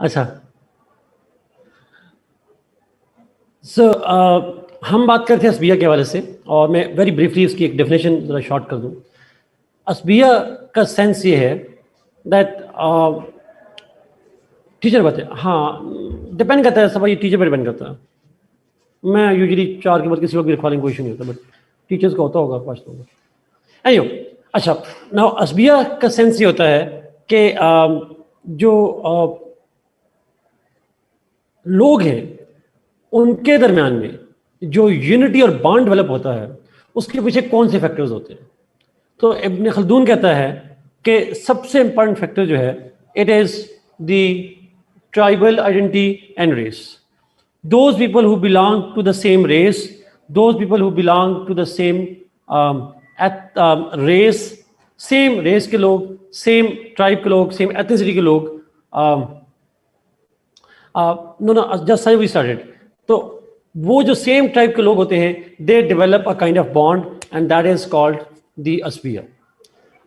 अच्छा, हम बात करते हैं अस्बिया के हवाले से, और मैं वेरी ब्रीफली उसकी एक डेफिनेशन ज़रा शॉर्ट कर दूँ। अस्बिया का सेंस ये है दैट टीचर बात है, हाँ डिपेंड करता है सब, ये टीचर पर डिपेंड करता है। मैं यूजुअली 4 के बाद किसी को भी लिखवाने की कोई इशू नहीं होता, बट टीचर्स का होता होगा, पाँच होगा। अयो अच्छा, नाउ अस्बिया का सेंस ये होता है कि जो लोग हैं उनके दरमियान में जो यूनिटी और बॉन्ड डेवलप होता है उसके पीछे कौन से फैक्टर्स होते हैं। तो इब्न खल्दून कहता है कि सबसे इंपॉर्टेंट फैक्टर जो है, it is the tribal identity and race. Those people who belong to the same race, those people who belong to the same race, same race के लोग, same tribe के लोग, same ethnicity के लोग, no, just we started. तो वो जो same tribe के लोग होते हैं, they develop a kind of bond and that is called the asbia.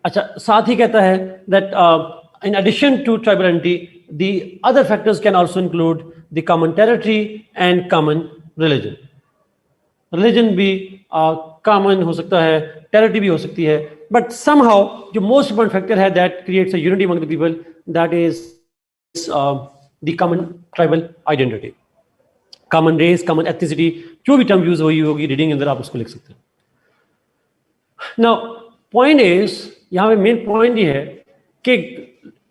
अच्छा, साथ ही कहता है that in addition to tribal identity, the other factors can also include the common territory and common religion. Religion भी common हो सकता है, territory भी हो सकती है, but somehow जो most important factor है that creates a unity among the people, that is the common tribal identity, common race, common ethnicity, जो भी term use हुई होगी रीडिंग के अंदर आप उसको लिख सकते हैं। Now point is, यहाँ पे मेन पॉइंट ये है कि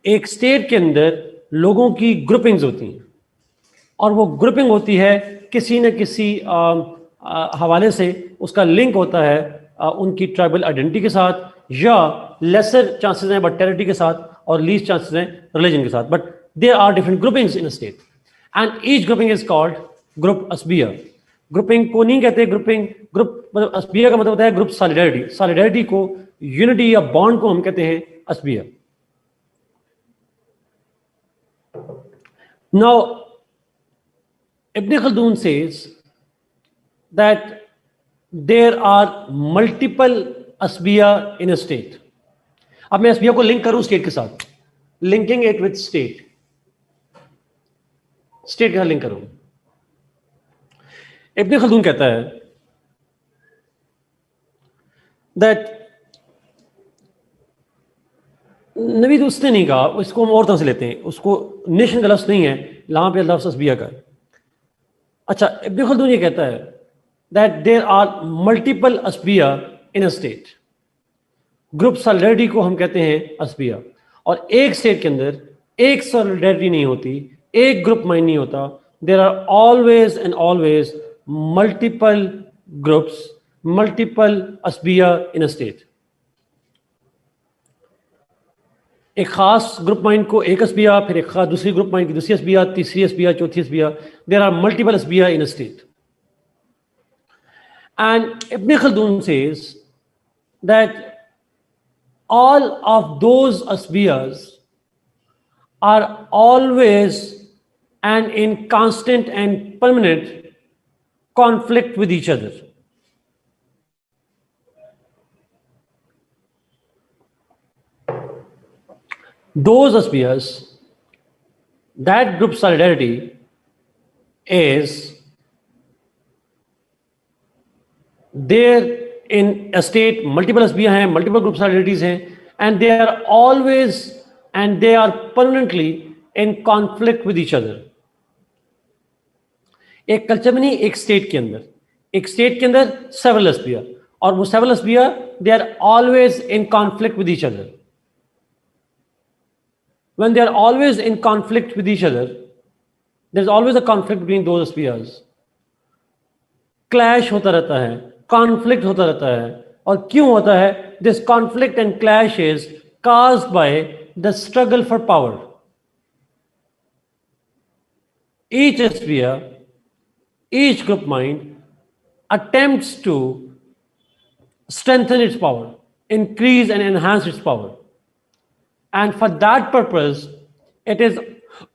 एक स्टेट के अंदर लोगों की ग्रुपिंग्स होती हैं और वो ग्रुपिंग होती है किसी न किसी हवाले से, उसका लिंक होता है उनकी ट्राइबल आइडेंटिटी के साथ, या लेसर चांसेस हैं बट टेरिटरी के साथ, और लीस्ट चांसेस हैं रिलीजन के साथ, but there are different groupings in a state and each grouping is called group अस्बिया। ग्रुपिंग को नहीं कहते ग्रुपिंग, ग्रुप मतलब अस्बिया का मतलब होता है ग्रुप सॉलिडरिटी, सॉलिडरिटी को, यूनिटी या बॉन्ड को हम कहते हैं अस्बिया। Now Ibn Khaldun says that there are multiple asbiya in a state. अब मैं asbiya को लिंक करूं स्टेट के साथ, linking it with state, state के साथ लिंक करूं। इब्न खल्दून कहता है दैट नबी तो उसने नहीं कहा, इसको हम और तरह से लेते हैं, उसको नेशन का लफ्ज़ नहीं है, यहाँ पे लफ्ज़ अस्बिया का है। अच्छा, इब्न खल्दून ये कहता है दैट देयर आर मल्टीपल अस्बिया in a state. Group solidarity को हम कहते हैं अस्बिया, और एक स्टेट के अंदर एक सॉलिडरिटी नहीं होती, एक ग्रुप माइंड नहीं होता, there are always and always multiple groups, multiple अस्बिया इन अ स्टेट। एक खास ग्रुप माइंड को एक अस्बिया, फिर एक खास दूसरी ग्रुप माइंड की दूसरी अस्बिया, तीसरी अस्बिया, चौथी अस्बिया, देयर आर मल्टीपल अस्बिया in a state. And Ibn Khaldun says that all of those asbiyas are always and in constant and permanent conflict with each other. Those asbiyas, that group solidarity is there in a state, multiple asbiya हैं, multiple group solidarities हैं, and they are always and they are permanently in conflict with each other. एक culture में नहीं, एक state के अंदर, एक state के अंदर several asbiya, और वो several asbiya they are always in conflict with each other. When they are always in conflict with each other, there is always a conflict between those asbiyas. Clash होता रहता है, conflict होता रहता है, और क्यों होता है? This conflict and clash is caused by the struggle for power. Each sphere, each group mind attempts to strengthen its power, increase and enhance its power, and for that purpose it is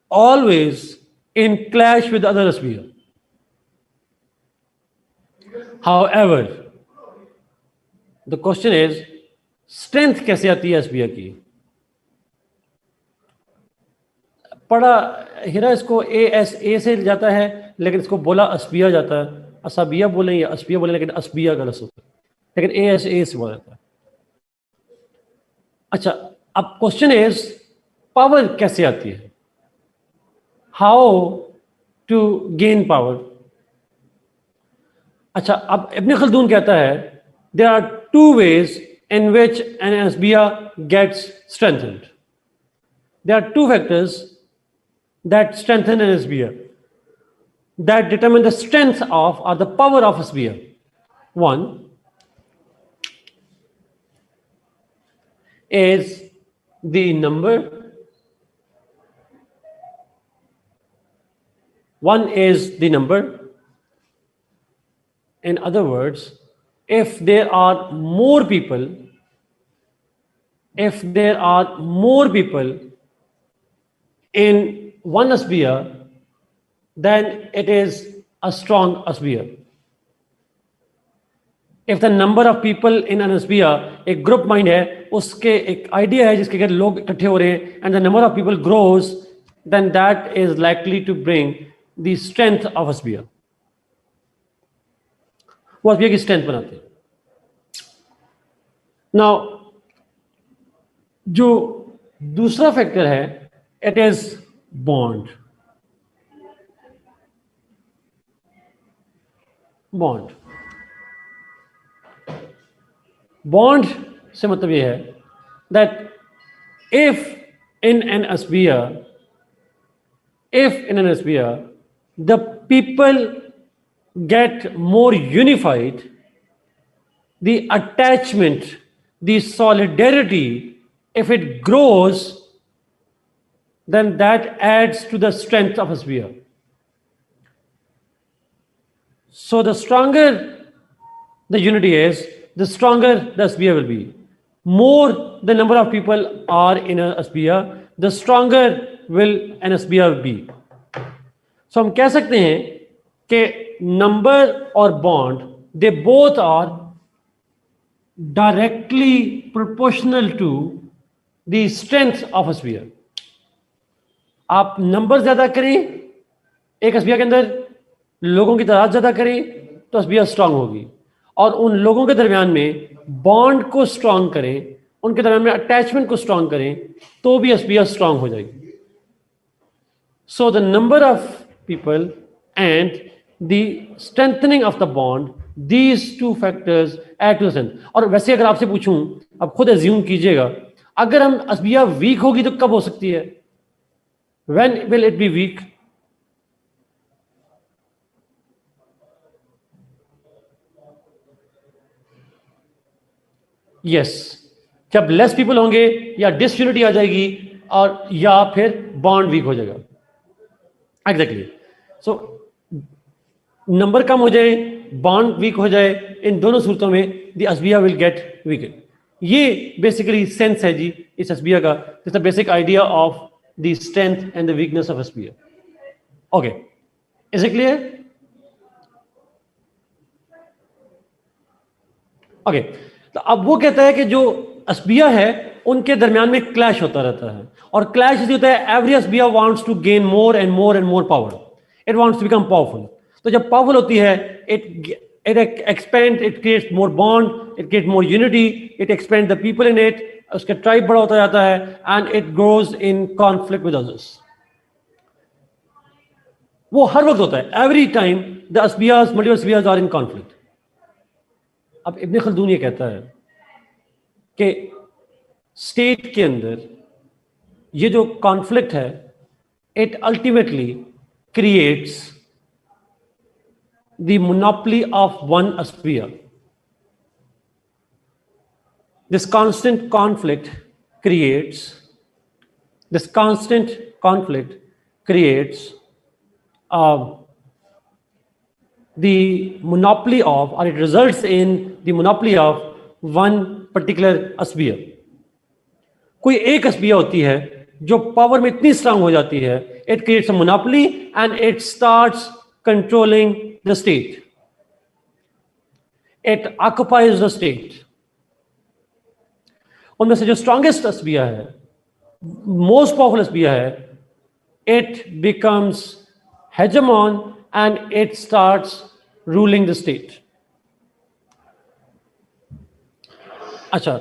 always in clash with other sphere. However, the question is, strength कैसे आती है अस्बिया की? पढ़ा हीरा इसको ए से जाता है, लेकिन इसको बोला अस्बिया जाता है, असाबिया बोले या अस्बिया बोले, लेकिन अस्बिया गलत होता है, लेकिन ए से बोला जाता है। अच्छा, अब क्वेश्चन इज पावर कैसे आती है, हाउ टू गेन पावर। अच्छा, अब इब्न खल्दून कहता है there are two ways in which an अस्बिया gets strengthened. There are two factors that strengthen an SBA, that determine the strength of or the power of SBA. One is the number. One is the number. In other words, if there are more people, in one asbiya, then it is a strong asbiya. If the number of people in an asbiya, एक group mind है, उसके एक idea है जिसके अगर लोग इकट्ठे हो रहे हैं, and the number of people grows, then that is likely to bring the strength of asbiya. वो asbiya की स्ट्रेंथ बनाते हैं। Now, जो दूसरा फैक्टर है, it is bond. Bond से मतलब ये है that if in an asbiya the people get more unified, the attachment, the solidarity, if it grows, then that adds to the strength of asbiya. So the stronger the unity is, the stronger the asbiya will be. More the number of people are in an asbiya, the stronger will an asbiya be. So हम कह सकते हैं कि number और bond, they both are directly proportional to the strength of asbiya. आप number ज्यादा करें एक अस्बिया के अंदर, लोगों की तादाद ज्यादा करें तो अस्बिया स्ट्रांग होगी, और उन लोगों के दरमियान में बॉन्ड को स्ट्रांग करें, उनके दरमियान में अटैचमेंट को स्ट्रांग करें तो भी अस्बिया स्ट्रांग हो जाएगी। So the number of people and the strengthening of the bond, these two factors add to strength. और वैसे अगर आपसे पूछूं, आप खुद एज्यूम कीजिएगा, अगर हम अस्बिया वीक होगी तो कब हो सकती है? When will it be weak? Yes, जब लेस पीपल होंगे या डिसयूनिटी आ जाएगी, और या फिर बॉन्ड वीक हो जाएगा। एग्जैक्टली। सो नंबर कम हो जाए, बॉन्ड वीक हो जाए, इन दोनों सूरतों में द अस्बिया विल गेट वीक। ये बेसिकली सेंस है जी इस अस्बिया का, it's the basic idea of the strength and the weakness of asbiya. Okay, is it clear? Okay, तो अब वो कहता है कि जो अस्बिया है उनके दरमियान में क्लैश होता रहता है, और क्लैश इसलिए होता है एवरी अस्बिया wants to gain more and more and more power, it wants to become powerful. तो जब पावरफुल होती है, it expands, it creates more bond, it creates more unity, it expands the people in it, उसका tribe बड़ा होता जाता है, and it grows in conflict with others. वो हर वक्त होता है, एवरी टाइम द अस्बियाज, मल्टीपल अस्बियाज आर इन कॉन्फ्लिक्ट। अब इब्न खल्दून ये कहता है कि स्टेट के अंदर ये जो कॉन्फ्लिक्ट है, it ultimately creates the monopoly of one अस्बिया। This constant conflict creates the monopoly of, or it results in the monopoly of one particular asbiya. कोई एक अस्बिया होती है जो पावर में इतनी स्ट्रांग हो जाती है, it creates a monopoly and it starts controlling the state. It occupies the state. उनमें से जो स्ट्रॉन्गेस्ट अस्बिया है, मोस्ट पावरफुल अस्बिया है, it becomes hegemon and it starts ruling the state. अच्छा,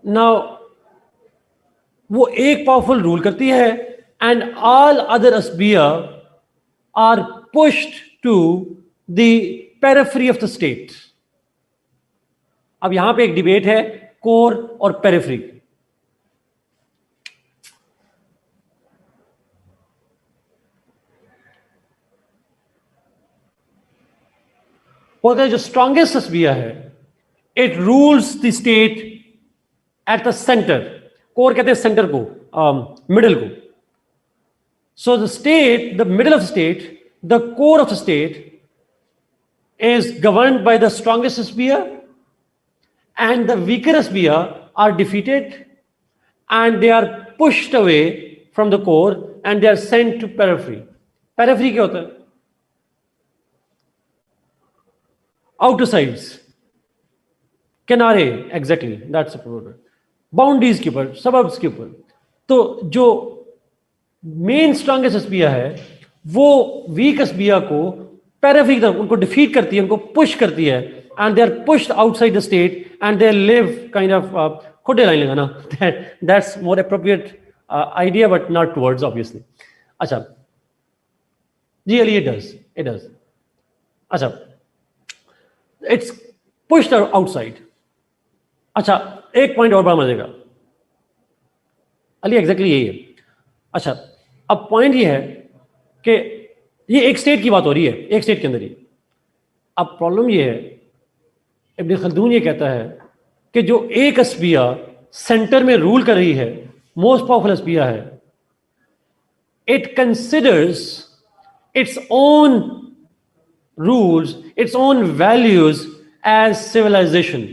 now वो एक पावरफुल रूल करती है एंड ऑल अदर असबिया are pushed to the periphery of the state. अब यहां पे एक डिबेट है कोर और पेरिफेरी. जो स्ट्रॉन्गेस्ट असबिया है, it rules the state at the centre. Core कहते हैं सेंटर को, मिडिल को. So the state, the middle of the state, the core of the state is governed by the strongest sphere, and the weaker sphere are defeated and they are pushed away from the core and they are sent to periphery. Periphery क्या होता है? Outer sides, किनारे, exactly, that's the problem. Boundaries के ऊपर, suburbs के ऊपर. तो जो मेन स्ट्रॉन्गेस्ट अस्बिया है वो वीक अस्बिया को पेरिफेरी तक उनको डिफीट करती है, उनको पुश करती है and they are pushed outside the state and they live kind of खुदे लाइन लगाना, that's more appropriate idea but not towards obviously. अच्छा जी अली, इट डज. अच्छा, इट्स पुश्ड आउटसाइड. अच्छा, एक पॉइंट और बड़ा मजे का अली, एग्जैक्टली यही है. अच्छा, अब पॉइंट ये है कि ये एक स्टेट की बात हो रही है, एक स्टेट के अंदर ही. अब प्रॉब्लम ये है, इब्न खल्दून ये कहता है कि जो एक अस्बिया सेंटर में रूल कर रही है, मोस्ट पावरफुल अस्बिया है, it considers its own rules, its own values as civilization.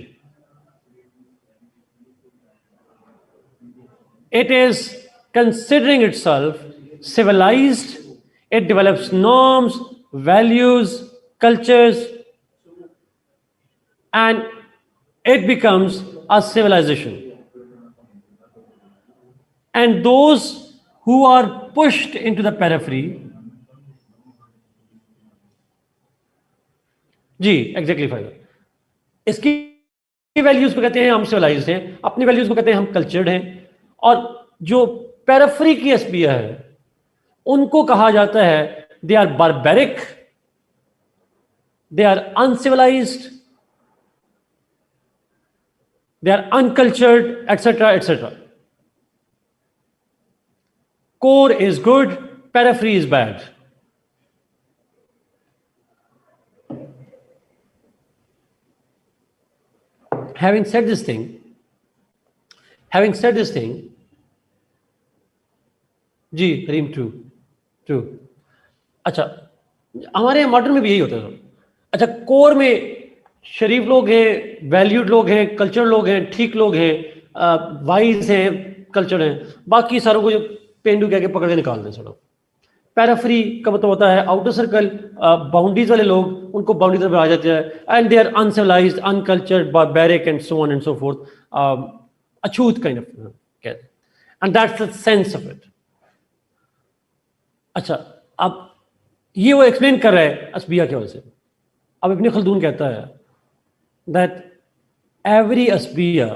It is considering itself civilized, it develops norms, values, cultures, and it becomes a civilization. And those who are pushed into the periphery, ji exactly final, इसकी values को कहते हैं हम civilised हैं, अपनी values को कहते हैं हम कल्चर्ड हैं, और जो पेरिफेरी की अस्बिया है उनको कहा जाता है they are barbaric, they are uncivilized, they are uncultured, etcetera etcetera. Core is good, periphery is bad. Having said this thing, ji Harim, true. अच्छा, हमारे मॉडर्न में भी यही होता है. अच्छा, कोर में शरीफ लोग हैं, वैल्यूड लोग हैं, कल्चर लोग हैं, ठीक लोग हैं, वाइज हैं, कल्चर हैं, बाकी सारों को जो पेंडू कह के पकड़ के निकाल दें सड़क. पेरिफेरी का मतलब होता है आउटर सर्कल, बाउंड्रीज वाले लोग, उनको बाउंड्री तरफ आ जाते हैं and they are uncivilized, uncultured, barbaric and so on and so forth, अछूत काइंड ऑफ कहते हैं. And that's the sense of it. अच्छा, अब ये वो एक्सप्लेन कर रहा है अस्बिया की वजह से. अब इब्न खल्दून कहता है that every अस्बिया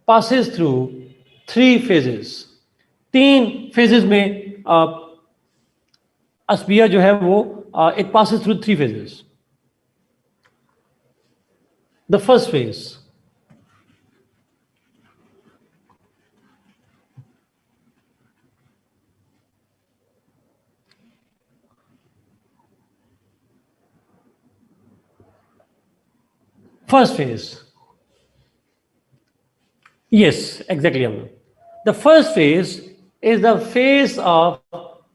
passes through 3 phases. 3 phases में अस्बिया जो है वो it passes through 3 phases. The first phase, yes, exactly. The first phase is the phase of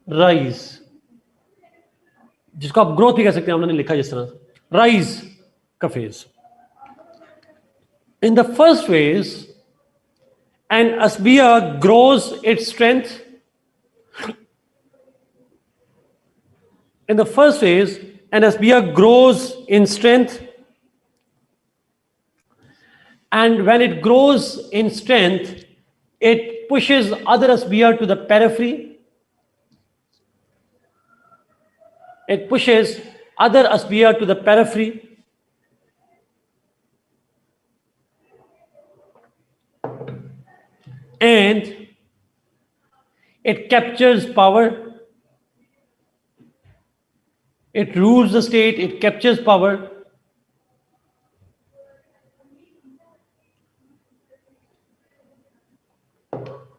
rise, जिसको आप ग्रोथ भी कह सकते हैं, हमने लिखा जिस तरह, राइज का phase. In the first phase, an asbiya grows its strength. In the first phase, an asbiya grows in strength And when it grows in strength, it pushes other asbia to the periphery. It pushes other asbia to the periphery. And it captures power. It rules the state. It captures power.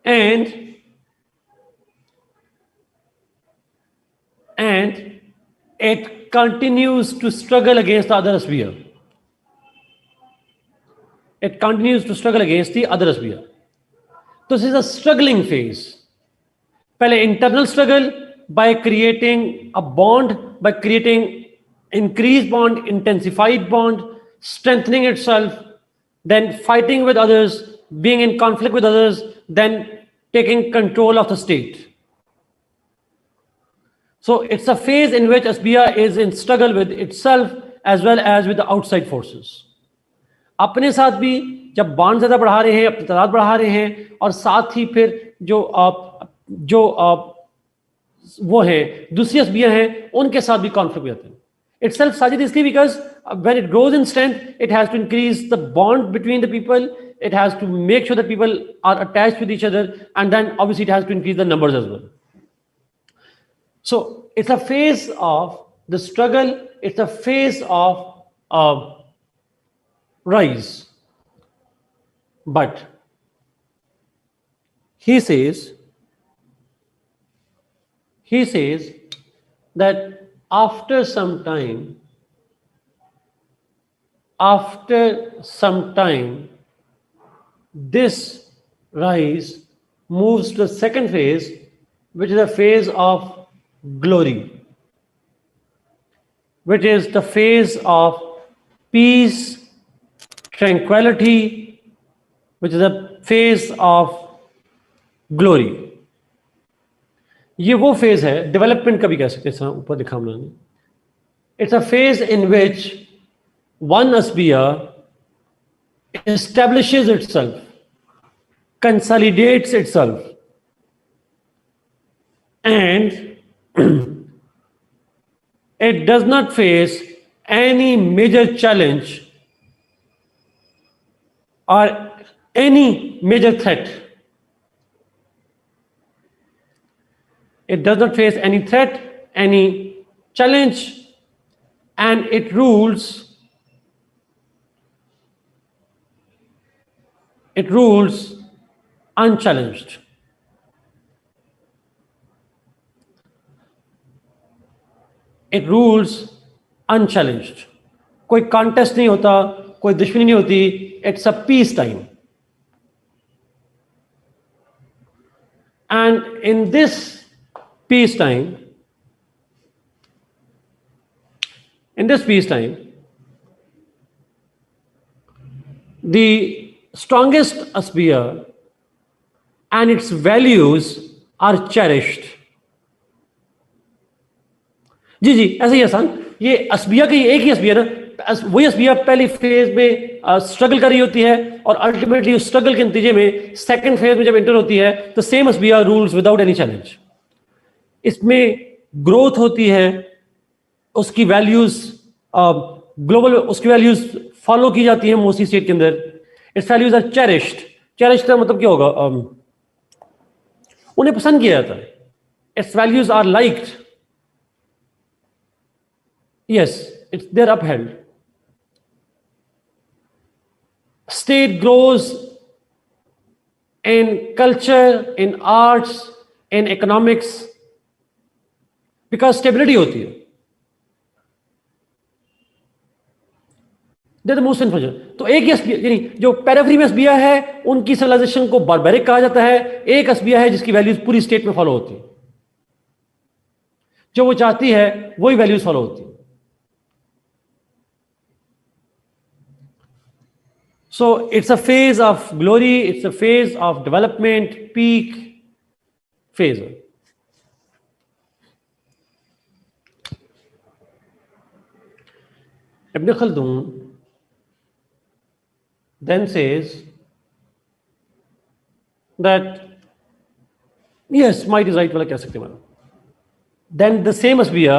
And it continues to struggle against the other sphere. It continues to struggle against the other sphere. So this is a struggling phase. पहले internal struggle by creating a bond, by creating increased bond, intensified bond, strengthening itself, then fighting with others, being in conflict with others, then taking control of the state. So it's a phase in which SBI is in struggle with itself as well as with the outside forces. अपने साथ भी जब bond ज्यादा बढ़ा रहे हैं, अपनी तादाद बढ़ा रहे हैं, और साथ ही फिर जो वो है दूसरी SBI हैं उनके साथ भी कॉन्फ्लिक्ट हो जाते हैं. Itself Sajid is because when it grows in strength, it has to increase the bond between the people. It has to make sure that people are attached with each other, and then obviously it has to increase the numbers as well. So it's a phase of the struggle. It's a phase of rise. But he says that after some time, this rise moves to the second phase, which is a phase of glory, which is the phase of peace, tranquility, which is a phase of glory. ये वो phase है, development का भी कह सकते हैं, ऊपर दिखा हमने. It's a phase in which one asbia establishes itself, consolidates itself, and it does not face any major challenge or any major threat. It does not face any threat, any challenge, and it rules unchallenged. It rules unchallenged. कोई contest नहीं होता, कोई दुश्मनी नहीं होती. It's a peace time. And in this peace time, the strongest asbia and its values are cherished. जी जी ऐसे ही आसान. ये असबिया की एक ही असबिया ना, वही असबिया पहली फेज में स्ट्रगल कर रही होती है और अल्टीमेटली उस स्ट्रगल के नतीजे में सेकंड फेज में जब एंटर होती है तो सेम असबिया रूल्स विदाउट एनी चैलेंज. इसमें ग्रोथ होती है, उसकी वैल्यूज ग्लोबल, उसकी वैल्यूज फॉलो की जाती है मोस्टली स्टेट के अंदर. Its values are cherished. Cherished का मतलब क्या होगा? उन्हें पसंद किया जाता है. Its values are liked. Yes, they're upheld. State grows in culture, in arts, in economics because stability होती है. They're the most influential. तो एक ही असबिया, यानी जो पेरिफेरी में असबिया है उनकी सिविलाइजेशन को बारबेरिक कहा जाता है. एक असबिया है जिसकी वैल्यूज पूरी स्टेट में फॉलो होती है. जो वो चाहती है वही वैल्यूज फॉलो होती है. So it's a phase of glory, it's a phase of development, peak phase. Ibn Khaldun then says that yes, might is right वाला कह सकते हैं. Then the same asphere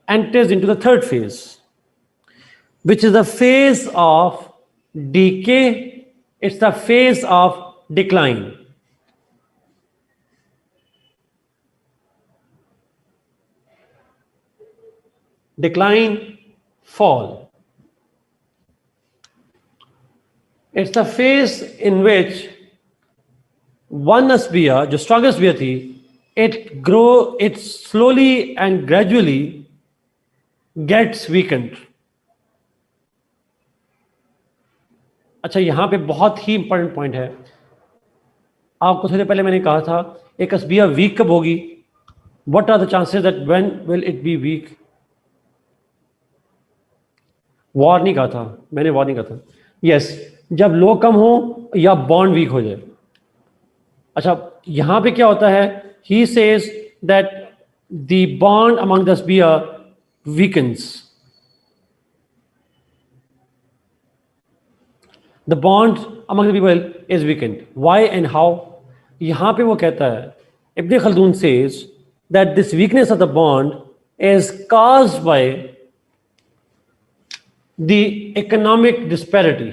enters into the third phase, which is the phase of decay. It's the phase of decline. Decline, fall. It's the phase in which one asphere, जो strongest asphere थी, it slowly and gradually gets weakened. अच्छा, यहां पे बहुत ही important point है. आपको थोड़ी देर पहले मैंने कहा था एक asphere वीक कब होगी? What are the chances that when will it be weak? War नहीं कहा था मैंने, वॉर नहीं कहा था. यस, जब लो कम हो या बॉन्ड वीक हो जाए. अच्छा, यहां पे क्या होता है? He says that the bond among the sphere weakens. The bond among the people is weakened. Why and how? यहां पे वो कहता है, Ibn Khaldun says that this weakness of the bond is caused by the economic disparity.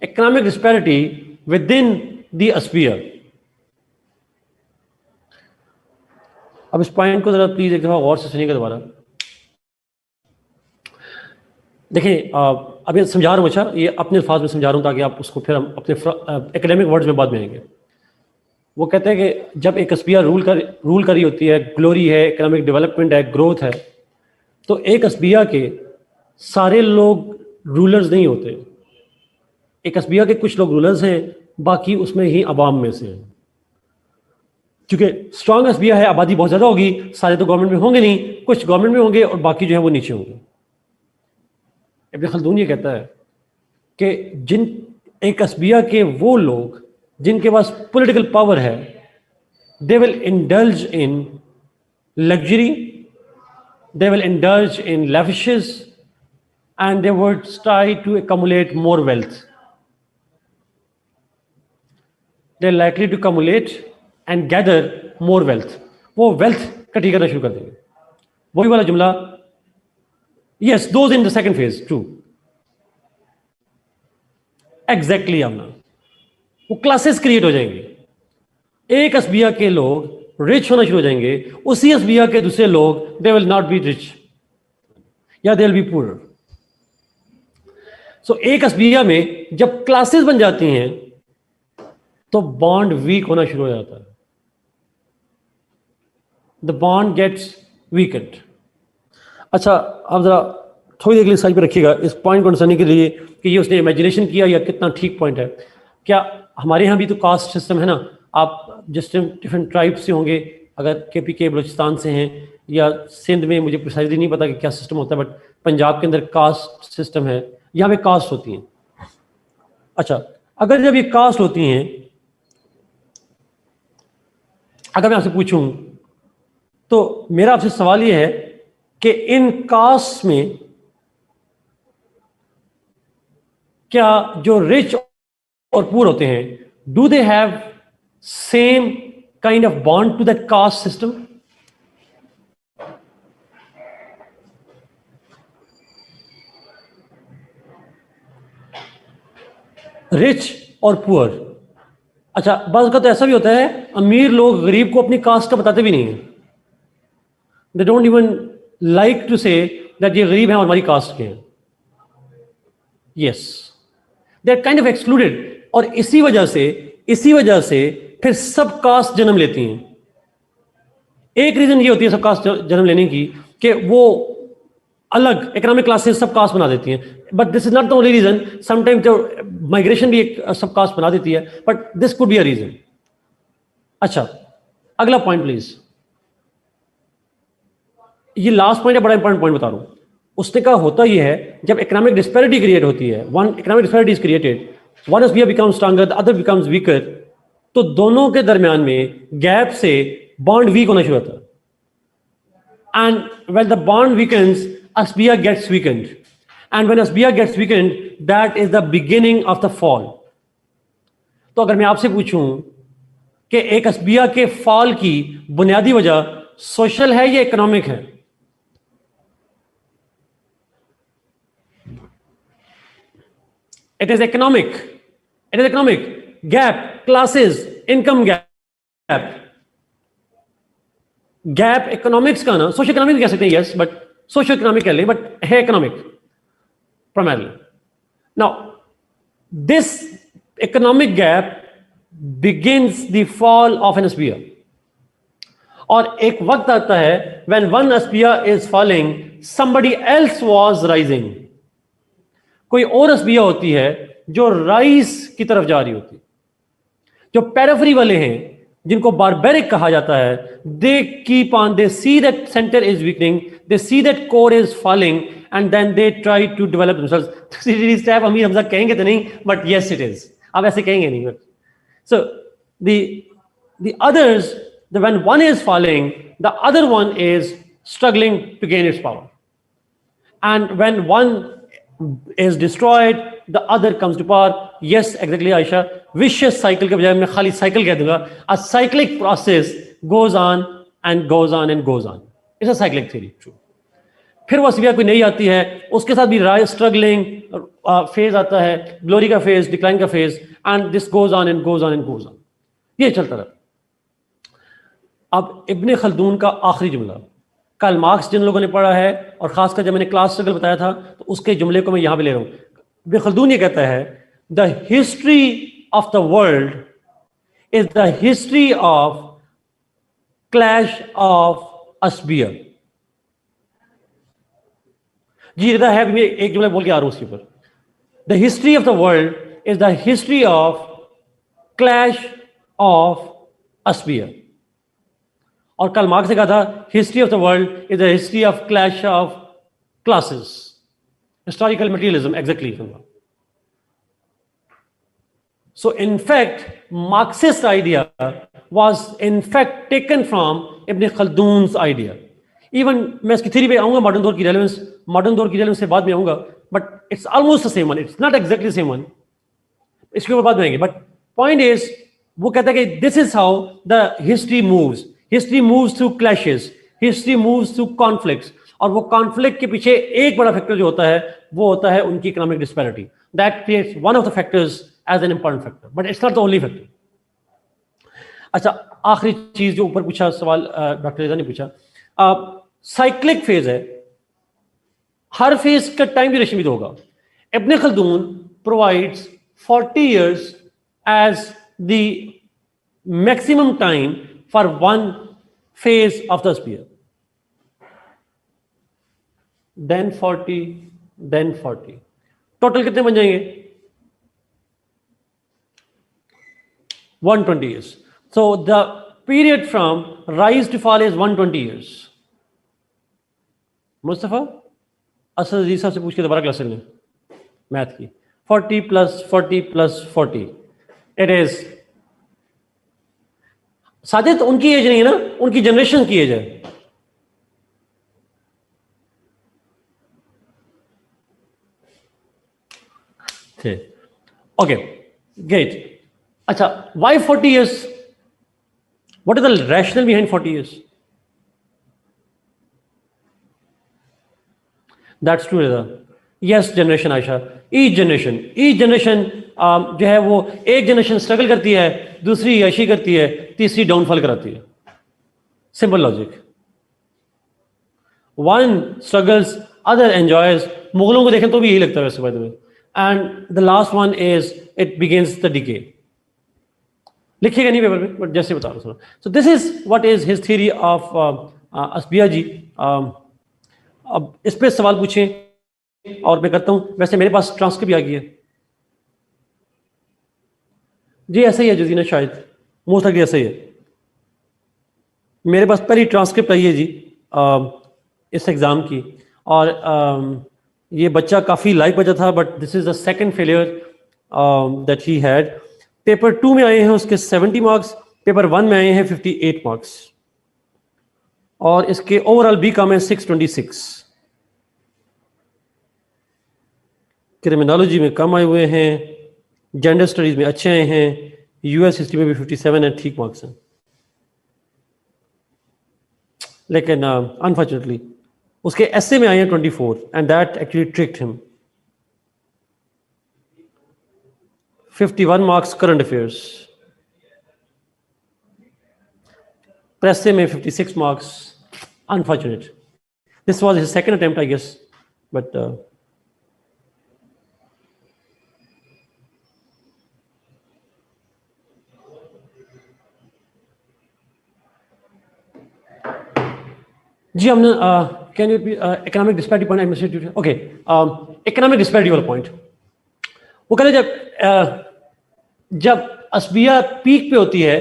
Economic disparity within the sphere. अब इस point को जरा please एक दफा गौर से सुनिएगा दोबारा. देखिए, अभी समझा रहा हूँ. अच्छा, ये अपने अल्फाज में समझा रहा हूँ ताकि आप उसको फिर हम अपने एकेडमिक वर्ड्स में बाद में आएंगे. वो कहते हैं कि जब एक स्पीयर रूल कर रही होती है, ग्लोरी है, इकोनॉमिक डेवलपमेंट है, ग्रोथ है, तो एक स्पीयर के सारे लोग रूलर्स नहीं होते. एक स्पीयर के कुछ लोग रूलर्स हैं, बाकी उसमें ही अवाम में से हैं. क्योंकि स्ट्रांग स्पीयर है, आबादी बहुत ज़्यादा होगी, सारे तो गवर्नमेंट में होंगे नहीं, कुछ गवर्नमेंट में होंगे और बाकी जो है वो नीचे होंगे. इब्न खल्दून ये कहता है कि जिन एक स्पीयर के वो लोग जिनके पास पॉलिटिकल पावर है, they will indulge in luxury, they will indulge in lavishes, and they would try to accumulate more wealth. They are likely to accumulate and gather more wealth. वो wealth इकट्ठी करना शुरू कर देंगे. वही वाला जुमला, yes, those in the second phase, true. Exactly, आमना. वो क्लासेस क्रिएट हो जाएंगे. एक स्पीयर के लोग रिच होना शुरू हो जाएंगे, उसी स्पीयर के दूसरे लोग they will not be rich या दे विल बी पुअर. सो एक स्पीयर में जब क्लासेस बन जाती हैं तो बॉन्ड वीक होना शुरू हो जाता है. The bond gets weakened. अच्छा, आप जरा थोड़ी देर के लिए साइड पे रखिएगा इस पॉइंट को अंडरस्टैंडिंग के लिए कि ये उसने इमेजिनेशन किया या कितना ठीक पॉइंट है. क्या हमारे यहाँ भी तो कास्ट सिस्टम है ना? आप जिस डिफरेंट ट्राइब से होंगे, अगर KPK बलूचिस्तान से हैं या सिंध में, मुझे प्रिसाइजली नहीं पता कि क्या सिस्टम होता है, बट पंजाब के अंदर कास्ट सिस्टम है. यहाँ पे कास्ट होती हैं. अच्छा, अगर जब ये कास्ट होती हैं, अगर मैं आपसे पूछूं तो मेरा आपसे सवाल ये है कि इन कास्ट में क्या जो रिच और पुअर होते हैं, do they have same kind of bond to that caste system? Rich और पुअर. अच्छा, बाज़ का तो ऐसा भी होता है, अमीर लोग गरीब को अपनी कास्ट का बताते भी नहीं है. They don't even like to say that ये गरीब हैं और हमारी कास्ट के हैं. यस, दे आर काइंड ऑफ एक्सक्लूडेड. और इसी वजह से फिर सब कास्ट जन्म लेती हैं. एक रीजन ये होती है सब कास्ट जन्म लेने की कि वो अलग इकोनॉमिक क्लासेस सब कास्ट बना देती हैं. But this is not the only reason. Sometimes जो माइग्रेशन भी एक सब कास्ट बना देती है, but this could be a reason. अच्छा, अगला पॉइंट प्लीज. ये लास्ट पॉइंट है, बड़ा इंपॉर्टेंट पॉइंट बता रहा हूं. उसने कहा होता यह है जब इकोनॉमिक डिस्पैरिटी क्रिएट होती है, one economic disparity is created, one sphere becomes stronger, the other becomes weaker, तो दोनों के दरमियान में गैप से बॉन्ड वीक होना शुरू होता है. And when the bond weakens, aspia gets weakened. And when aspia gets weakened, that is the beginning of the fall. तो अगर मैं आपसे पूछूं कि एक अस्बिया के फॉल की बुनियादी वजह सोशल है या इकोनॉमिक है? It is economic. It is economic. Gap, classes, income gap. Gap economics का ना, सोशल इकोनॉमिक कह सकते हैं, yes, but सोशल इकोनॉमिक कह लें, but है economic primarily. Now, this economic gap begins the fall of an aspia. और एक वक्त आता है when one aspia is falling, somebody else was rising. कोई और अस्बिया होती है जो राइज की तरफ जा रही होती है. जो पेरिफेरी वाले हैं, जिनको बारबेरिक कहा जाता है, they keep on, they see that center is weakening, they see that core is falling, and then they try to develop themselves. Step Amir Hamza कहेंगे तो नहीं, बट यस इट इज. आप ऐसे कहेंगे नहीं. So the others, when one is falling, the other one is struggling to gain its power, and when one is destroyed, the other comes to power. Yes, exactly, Aisha. Vicious cycle के बजाय मैं खाली cycle कह दूंगा. A cyclic process goes on and goes on and goes on. It's a cyclic theory, true. फिर वो अस्बिया कोई नहीं आती है, उसके साथ भी राइज स्ट्रगलिंग फेज आता है, ग्लोरी का फेज, डिक्लाइन का phase, and this goes on and goes on and goes on. ये चलता रहा. अब इब्ने खल्दून का आखिरी जुमला, कल मार्क्स जिन लोगों ने पढ़ा है, और खासकर जब मैंने क्लास स्ट्रगल बताया था, तो उसके जुमले को मैं यहां पे ले रहा हूं. इब्ने खल्दून ये कहता है, the history of the world is the history of clash of अस्बिया. जी इधर है, मैं एक जुमला बोल के आ रहा हूं उसके ऊपर. The history of the world is the history of clash of अस्बिया. और कल मार्क्स ने कहा था, history of the world is the history of clash of classes, historical materialism. Exactly. So in fact Marxist idea was in fact taken from Ibn Khaldun's idea. Even मैं इसकी theory पे आऊंगा, modern दौर की relevance से बाद में आऊंगा, but it's almost the same one. It's not exactly same one, इसके ऊपर बाद में आएंगे. बट पॉइंट इज, वो कहता है कि this is how the history moves. History moves through clashes, history moves through conflicts, और वो कॉन्फ्लिक्ट के पीछे एक बड़ा फैक्टर जो होता है, वो होता है उनकी economic disparity. That creates one of the factors as an important factor, but it's not the only factor. अच्छा, आखिरी चीज जो ऊपर पूछा सवाल डॉक्टर रेजा ने पूछा, साइक्लिक फेज है, हर फेज का टाइम ड्यूरेशन भी तो होगा. इब्ने Khaldun provides 40 years as the maximum time for one phase of the sphere. Then 40, then 40. Total कितने बन जाएंगे? 120 years. So the period from rise to fall is 120 years. Mustafa Asad अजीज साहब से पूछ के दोबारा क्लास लें मैथ की. 40 plus 40 plus 40. It is Sajid, उनकी एज नहीं है ना, उनकी जनरेशन की एज है. Okay, great. अच्छा, why 40 years? What is the rationale behind 40 years? That's true, Reza. Yes, generation Aisha. Each generation जो है वो एक जनरेशन स्ट्रगल करती है, दूसरी यशी करती है, तीसरी डाउनफॉल कराती है. Simple logic. One struggles, other enjoys. मुगलों को देखें तो भी यही लगता है वैसे by the way. And the last one is it begins the decay. लिखिएगा नहीं पेपर में, बट जैसे बता रहा हूँ. So this is what is his theory of अस्बिया जी. अब इस पे सवाल पूछें और मैं करता हूँ. वैसे मेरे पास ट्रांसक्रिप्ट आ गई है जी, ऐसा ही है जजीना, शायद मोस्ट लगी ऐसा ही है. मेरे पास पहली ट्रांसक्रिप्ट आई है जी इस एग्ज़ाम की, और ये बच्चा काफ़ी लाइक बचा था, but this is the second failure that he had. Paper 2 में आए हैं उसके 70 मार्क्स, पेपर 1 में आए हैं 58 मार्क्स. और इसके ओवरऑल बी कम है 626। क्रिमिनोलॉजी में कम आए हुए हैं, जेंडर स्टडीज में अच्छे आए हैं, यूएस हिस्ट्री में भी 57 है, ठीक मार्क्स हैं। लेकिन अनफॉर्चुनेटली उसके एसए में आए हैं 24 and that actually tricked him. 51 marks current affairs, press में 56 marks, unfortunate. This was his second attempt I guess, but जी हमने can you economic disparity point administrative, okay, economic disparity वाला पॉइंट। वो कहते जब असबिया पीक पे होती है,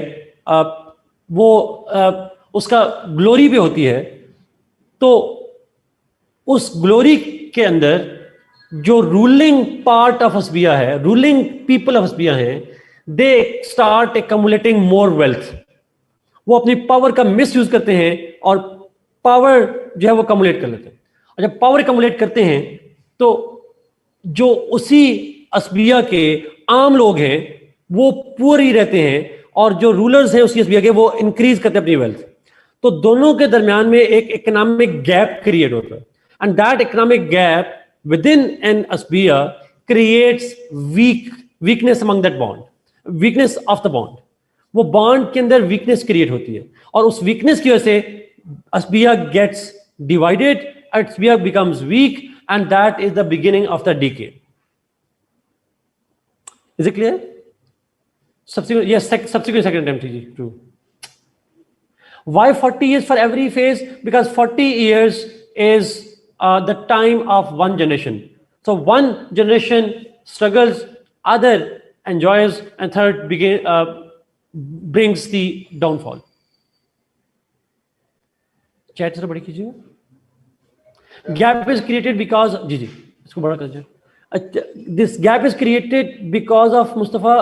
वो उसका ग्लोरी पे होती है, तो उस ग्लोरी के अंदर जो रूलिंग पार्ट ऑफ असबिया है, रूलिंग पीपल ऑफ असबिया है, they start accumulating more wealth. वो अपनी पावर का मिस यूज करते हैं और पावर जो है वो कम्युलेट कर लेते हैं। और जब पावर कम्युलेट करते हैं तो जो उसी असबिया के आम लोग हैं वो पुअर ही रहते हैं, और जो रूलर्स हैं उसी असबिया के वो इंक्रीज करते हैं अपनी वेल्थ। तो दोनों के दरमियान में एक इकोनॉमिक गैप क्रिएट होता है, and that economic gap within an असबिया creates weakness among that bond, weakness of the bond. वो बॉन्ड के अंदर वीकनेस क्रिएट होती है, और उस वीकनेस की वजह से asbiya gets divided, asbiya becomes weak, and that is the beginning of the decay. Is it clear? Subsequent, yes, subsequent second attempt, true. Why 40 years for every phase? Because 40 years is the time of one generation. So one generation struggles, other enjoys, and third brings the downfall. Chat से बड़ी कीजिए। Gap is created because, जी इसको बड़ा कर दिया। This gap is created because of Mustafa